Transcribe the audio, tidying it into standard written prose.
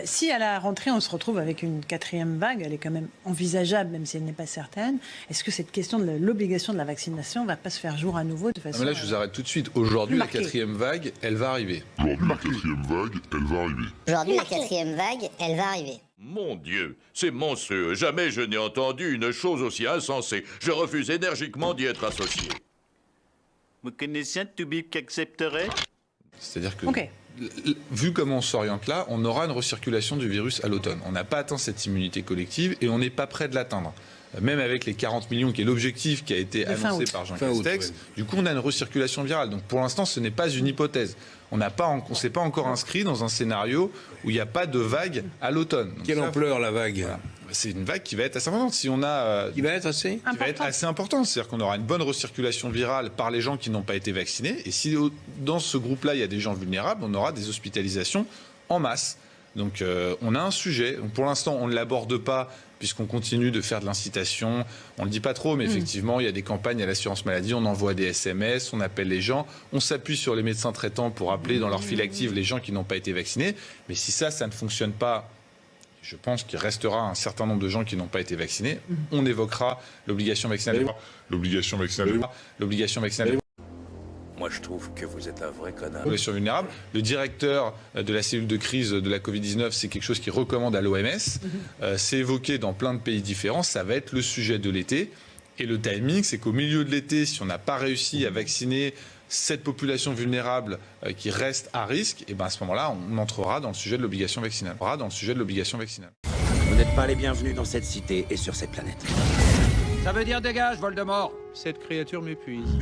Si à la rentrée, on se retrouve avec une 4e vague, elle est quand même envisageable, même si elle n'est pas certaine, est-ce que cette question de l'obligation de la vaccination ne va pas se faire jour à nouveau de façon... Mais là, je vous arrête tout de suite. Aujourd'hui, la 4e vague, elle va arriver. Aujourd'hui, la 4e vague, elle va arriver. Aujourd'hui, la 4e vague, elle va arriver. Mon Dieu, c'est monstrueux. Jamais je n'ai entendu une chose aussi insensée. Je refuse énergiquement d'y être associé. Vous connaissez un toubib qui accepterait? C'est-à-dire que, Ok. vu comment on s'oriente là, on aura une recirculation du virus à l'automne. On n'a pas atteint cette immunité collective et on n'est pas près de l'atteindre. Même avec les 40 millions, qui est l'objectif qui a été annoncé par Jean Castex, du coup, on a une recirculation virale. Donc, pour l'instant, ce n'est pas une hypothèse. On ne s'est pas encore inscrit dans un scénario où il n'y a pas de vague à l'automne. Quelle ampleur la vague? Voilà. C'est une vague qui va être assez importante. Si on a, Qui va être assez qui va être assez importante. C'est-à-dire qu'on aura une bonne recirculation virale par les gens qui n'ont pas été vaccinés. Et si dans ce groupe-là, il y a des gens vulnérables, on aura des hospitalisations en masse. Donc on a un sujet. Donc, pour l'instant, on ne l'aborde pas puisqu'on continue de faire de l'incitation. On ne le dit pas trop, mais effectivement, il y a des campagnes à l'assurance maladie. On envoie des SMS, on appelle les gens. On s'appuie sur les médecins traitants pour appeler dans leur file active les gens qui n'ont pas été vaccinés. Mais si ça ne fonctionne pas, je pense qu'il restera un certain nombre de gens qui n'ont pas été vaccinés. On évoquera l'obligation vaccinale. L'obligation vaccinale. L'obligation vaccinale. Moi, je trouve que vous êtes un vrai connard. Population vulnérable. Le directeur de la cellule de crise de la Covid-19, c'est quelque chose qu'il recommande à l'OMS. C'est évoqué dans plein de pays différents. Ça va être le sujet de l'été. Et le timing, c'est qu'au milieu de l'été, si on n'a pas réussi à vacciner cette population vulnérable qui reste à risque, et ben à ce moment-là, on entrera dans le sujet de l'obligation vaccinale. Vous n'êtes pas les bienvenus dans cette cité et sur cette planète. Ça veut dire dégage, Voldemort. Cette créature m'épuise.